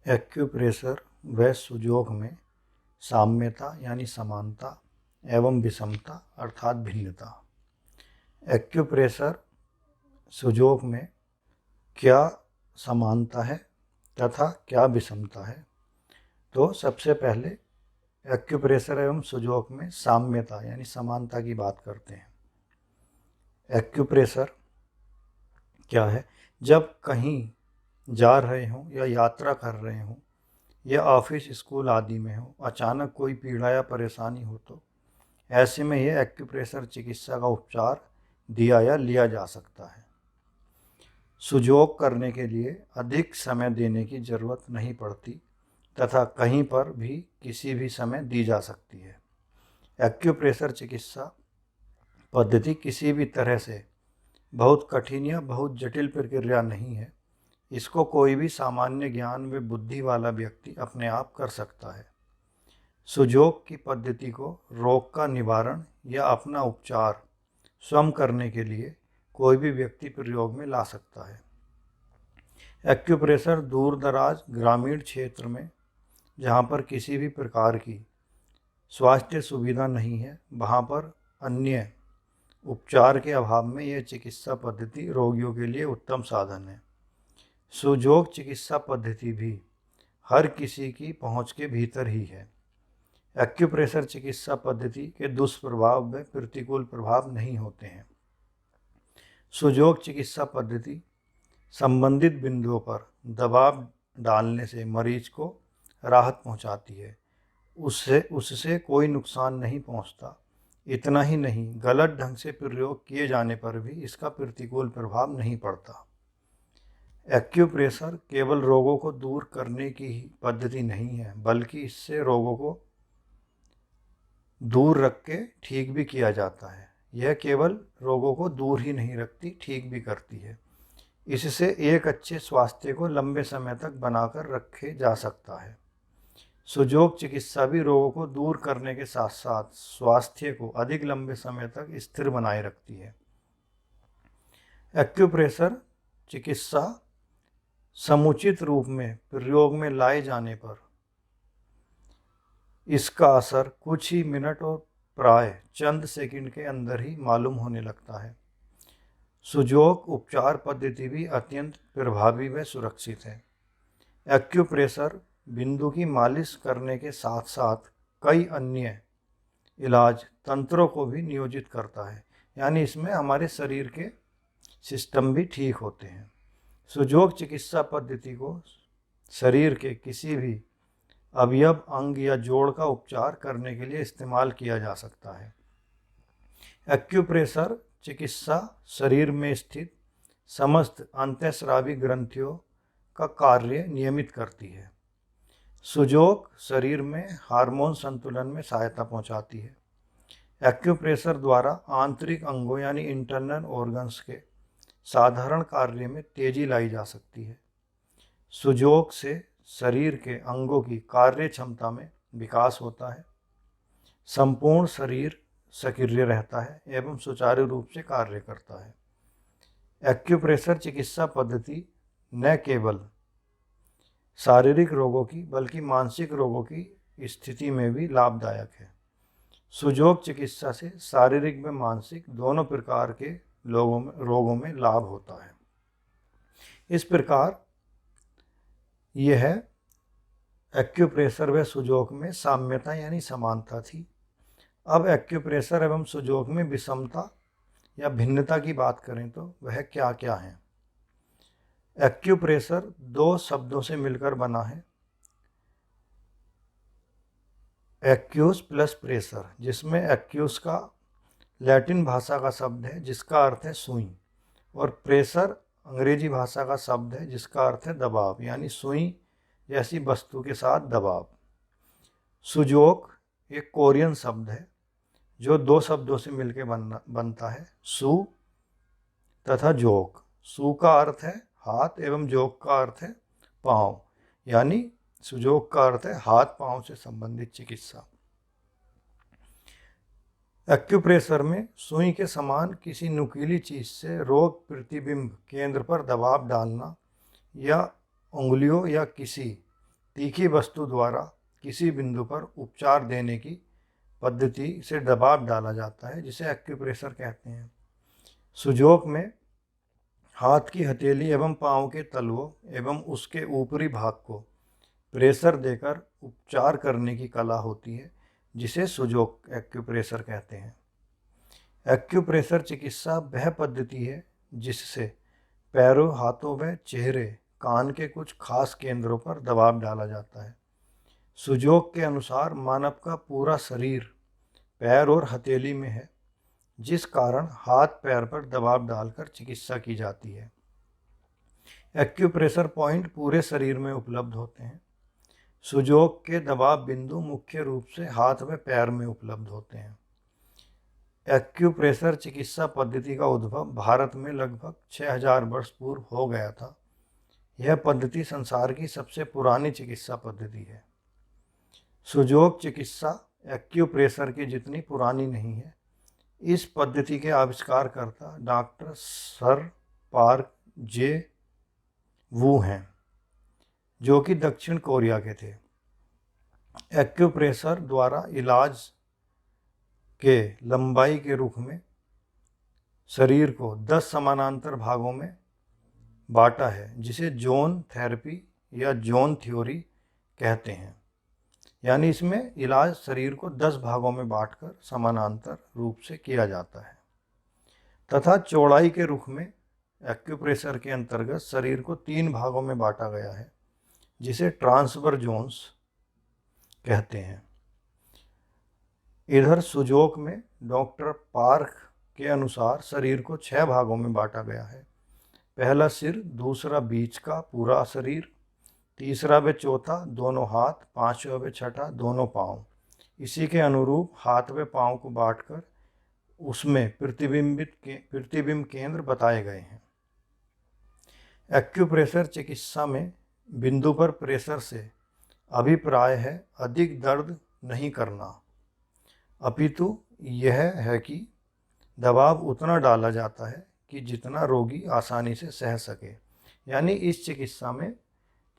Acupressure व सुजोग में साम्यता यानी समानता एवं विषमता अर्थात भिन्नता। एक्यूप्रेशर सुजोग में क्या समानता है तथा क्या विषमता है। तो सबसे पहले एक्यूप्रेशर एवं सुजोग में साम्यता यानी समानता की बात करते हैं। एक्यूप्रेशर क्या है? जब कहीं जा रहे हों या यात्रा कर रहे हों या ऑफिस स्कूल आदि में हो, अचानक कोई पीड़ा या परेशानी हो तो ऐसे में यह एक्यूप्रेशर चिकित्सा का उपचार दिया या लिया जा सकता है। सुजोग करने के लिए अधिक समय देने की जरूरत नहीं पड़ती तथा कहीं पर भी किसी भी समय दी जा सकती है। एक्यूप्रेशर चिकित्सा पद्धति किसी भी तरह से बहुत कठिन या बहुत जटिल प्रक्रिया नहीं है। इसको कोई भी सामान्य ज्ञान व बुद्धि वाला व्यक्ति अपने आप कर सकता है। सुजोग की पद्धति को रोग का निवारण या अपना उपचार स्वयं करने के लिए कोई भी व्यक्ति प्रयोग में ला सकता है। एक्यूप्रेशर दूर दराज ग्रामीण क्षेत्र में जहाँ पर किसी भी प्रकार की स्वास्थ्य सुविधा नहीं है, वहाँ पर अन्य उपचार के अभाव में यह चिकित्सा पद्धति रोगियों के लिए उत्तम साधन है। सुजोग चिकित्सा पद्धति भी हर किसी की पहुंच के भीतर ही है। एक्यूप्रेशर चिकित्सा पद्धति के दुष्प्रभाव व प्रतिकूल प्रभाव नहीं होते हैं। सुजोग चिकित्सा पद्धति संबंधित बिंदुओं पर दबाव डालने से मरीज को राहत पहुंचाती है। उससे कोई नुकसान नहीं पहुंचता। इतना ही नहीं, गलत ढंग से प्रयोग किए जाने पर भी इसका प्रतिकूल प्रभाव नहीं पड़ता। एक्यूप्रेशर केवल रोगों को दूर करने की ही पद्धति नहीं है, बल्कि इससे रोगों को दूर रख के ठीक भी किया जाता है। यह केवल रोगों को दूर ही नहीं रखती, ठीक भी करती है। इससे एक अच्छे स्वास्थ्य को लंबे समय तक बनाकर रखे जा सकता है। सुजोग चिकित्सा भी रोगों को दूर करने के साथ साथ स्वास्थ्य को अधिक लंबे समय तक स्थिर बनाए रखती है। एक्यूप्रेशर चिकित्सा समुचित रूप में प्रयोग में लाए जाने पर इसका असर कुछ ही मिनट और प्राय चंद सेकंड के अंदर ही मालूम होने लगता है। सुजोग उपचार पद्धति भी अत्यंत प्रभावी व सुरक्षित है। एक्यूप्रेशर बिंदु की मालिश करने के साथ साथ कई अन्य इलाज तंत्रों को भी नियोजित करता है, यानी इसमें हमारे शरीर के सिस्टम भी ठीक होते हैं। सुजोग चिकित्सा पद्धति को शरीर के किसी भी अवयव, अंग या जोड़ का उपचार करने के लिए इस्तेमाल किया जा सकता है। एक्यूप्रेशर चिकित्सा शरीर में स्थित समस्त अंतःस्रावी ग्रंथियों का कार्य नियमित करती है। सुजोग शरीर में हार्मोन संतुलन में सहायता पहुंचाती है। एक्यूप्रेशर द्वारा आंतरिक अंगों यानी इंटरनल ऑर्गन्स के साधारण कार्य में तेजी लाई जा सकती है। सुजोग से शरीर के अंगों की कार्य क्षमता में विकास होता है। संपूर्ण शरीर सक्रिय रहता है एवं सुचारू रूप से कार्य करता है। एक्यूप्रेशर चिकित्सा पद्धति न केवल शारीरिक रोगों की बल्कि मानसिक रोगों की स्थिति में भी लाभदायक है। सुजोग चिकित्सा से शारीरिक व मानसिक दोनों प्रकार के रोगों में लाभ होता है। इस प्रकार यह एक्यूप्रेशर व सुजोग में साम्यता यानी समानता थी। अब एक्यूप्रेशर एवं सुजोग में विषमता या भिन्नता की बात करें तो वह क्या क्या है। एक्यूप्रेशर दो शब्दों से मिलकर बना है, एक्यूस प्लस प्रेशर, जिसमें एक्यूस का लैटिन भाषा का शब्द है जिसका अर्थ है सुई, और प्रेशर अंग्रेजी भाषा का शब्द है जिसका अर्थ है दबाव, यानी सुई जैसी वस्तु के साथ दबाव। सुजोग एक कोरियन शब्द है जो दो शब्दों से मिलकर बनता है, सु तथा जोग। सु का अर्थ है हाथ एवं जोग का अर्थ है पाँव, यानी सुजोग का अर्थ है हाथ पाँव से संबंधित चिकित्सा। एक्यूप्रेशर में सुई के समान किसी नुकीली चीज से रोग प्रतिबिंब केंद्र पर दबाव डालना या उंगलियों या किसी तीखी वस्तु द्वारा किसी बिंदु पर उपचार देने की पद्धति से दबाव डाला जाता है, जिसे एक्यूप्रेशर कहते हैं। सुजोक में हाथ की हथेली एवं पांव के तलवों एवं उसके ऊपरी भाग को प्रेशर देकर उपचार करने की कला होती है, जिसे सुजोक एक्यूप्रेशर कहते हैं। एक्यूप्रेशर चिकित्सा वह पद्धति है जिससे पैरों, हाथों व चेहरे, कान के कुछ खास केंद्रों पर दबाव डाला जाता है। सुजोक के अनुसार मानव का पूरा शरीर पैर और हथेली में है, जिस कारण हाथ पैर पर दबाव डालकर चिकित्सा की जाती है। एक्यूप्रेशर पॉइंट पूरे शरीर में उपलब्ध होते हैं। सुजोक के दबाव बिंदु मुख्य रूप से हाथ व पैर में उपलब्ध होते हैं। एक्यूप्रेशर चिकित्सा पद्धति का उद्भव भारत में लगभग 6000 वर्ष पूर्व हो गया था। यह पद्धति संसार की सबसे पुरानी चिकित्सा पद्धति है। सुजोक चिकित्सा एक्यूप्रेशर की जितनी पुरानी नहीं है। इस पद्धति के आविष्कारकर्ता डॉक्टर सर पार्क जे वू हैं, जो कि दक्षिण कोरिया के थे। एक्यूप्रेशर द्वारा इलाज के लंबाई के रुख में शरीर को 10 समानांतर भागों में बांटा है, जिसे जोन थेरेपी या जोन थ्योरी कहते हैं। यानी इसमें इलाज शरीर को 10 भागों में बांटकर समानांतर रूप से किया जाता है तथा चौड़ाई के रुख में एक्यूप्रेशर के अंतर्गत शरीर को 3 भागों में बांटा गया है, जिसे ट्रांसफर जोन्स कहते हैं। इधर सुजोक में डॉक्टर पार्क के अनुसार शरीर को 6 भागों में बांटा गया है। पहला सिर, दूसरा बीच का पूरा शरीर, तीसरा व चौथा दोनों हाथ, पांचवा व छठा दोनों पांव। इसी के अनुरूप हाथ व पांव को बांटकर उसमें प्रतिबिंब केंद्र बताए गए हैं। एक्यूप्रेशर चिकित्सा में बिंदु पर प्रेशर से अभिप्राय है अधिक दर्द नहीं करना, अपितु यह है कि दबाव उतना डाला जाता है कि जितना रोगी आसानी से सह सके। यानी इस चिकित्सा में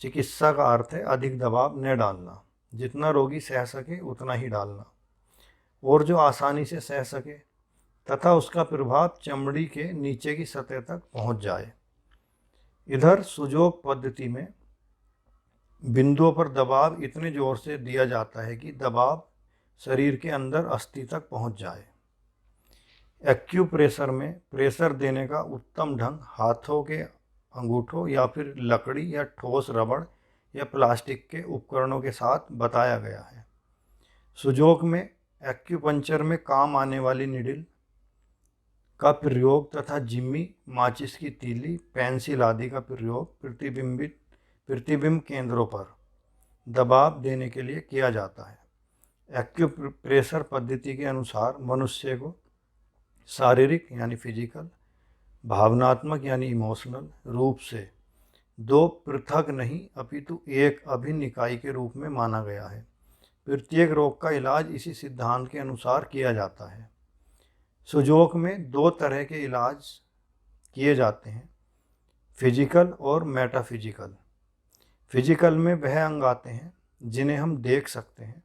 चिकित्सा का अर्थ है अधिक दबाव न डालना, जितना रोगी सह सके उतना ही डालना, और जो आसानी से सह सके तथा उसका प्रभाव चमड़ी के नीचे की सतह तक पहुंच जाए। इधर सुजोक पद्धति में बिंदुओं पर दबाव इतने जोर से दिया जाता है कि दबाव शरीर के अंदर अस्थि तक पहुंच जाए। एक्यूप्रेशर में प्रेशर देने का उत्तम ढंग हाथों के अंगूठों या फिर लकड़ी या ठोस रबड़ या प्लास्टिक के उपकरणों के साथ बताया गया है। सुजोक में एक्यूपंक्चर में काम आने वाली निडिल का प्रयोग तथा जिम्मी, माचिस की तीली, पेंसिल आदि का प्रयोग प्रतिबिंब केंद्रों पर दबाव देने के लिए किया जाता है। एक्यूप्रेशर पद्धति के अनुसार मनुष्य को शारीरिक यानी फिजिकल, भावनात्मक यानी इमोशनल रूप से 2 पृथक नहीं अपितु एक अभिन्न इकाई के रूप में माना गया है। प्रत्येक रोग का इलाज इसी सिद्धांत के अनुसार किया जाता है। सुजोक में 2 तरह के इलाज किए जाते हैं, फिजिकल और मेटाफिजिकल। फिजिकल में वह अंग आते हैं जिन्हें हम देख सकते हैं।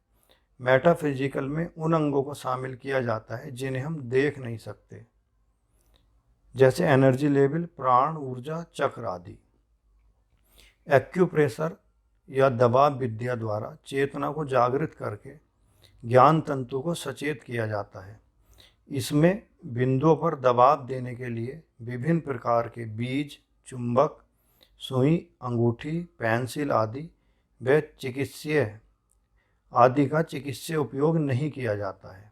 मेटाफिजिकल में उन अंगों को शामिल किया जाता है जिन्हें हम देख नहीं सकते, जैसे एनर्जी लेवल, प्राण, ऊर्जा चक्र आदि। एक्यूप्रेशर या दबाव विद्या द्वारा चेतना को जागृत करके ज्ञान तंतु को सचेत किया जाता है। इसमें बिंदुओं पर दबाव देने के लिए विभिन्न प्रकार के बीज, चुंबक, सुई, अंगूठी, पेंसिल आदि व चिकित्सीय आदि का चिकित्सीय उपयोग नहीं किया जाता है।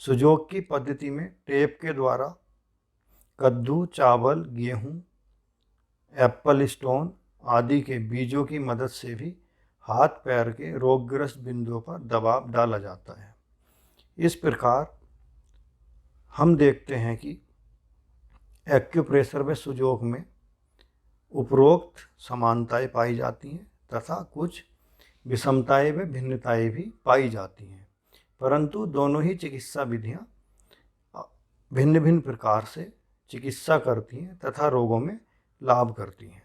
सुजोक की पद्धति में टेप के द्वारा कद्दू, चावल, गेहूं, एप्पल स्टोन आदि के बीजों की मदद से भी हाथ पैर के रोगग्रस्त बिंदुओं पर दबाव डाला जाता है। इस प्रकार हम देखते हैं कि एक्यूप्रेशर व सुजोक में उपरोक्त समानताएं पाई जाती हैं तथा कुछ विषमताएं व भिन्नताएं भी पाई जाती हैं, परंतु दोनों ही चिकित्सा विधियां भिन्न भिन्न प्रकार से चिकित्सा करती हैं तथा रोगों में लाभ करती हैं।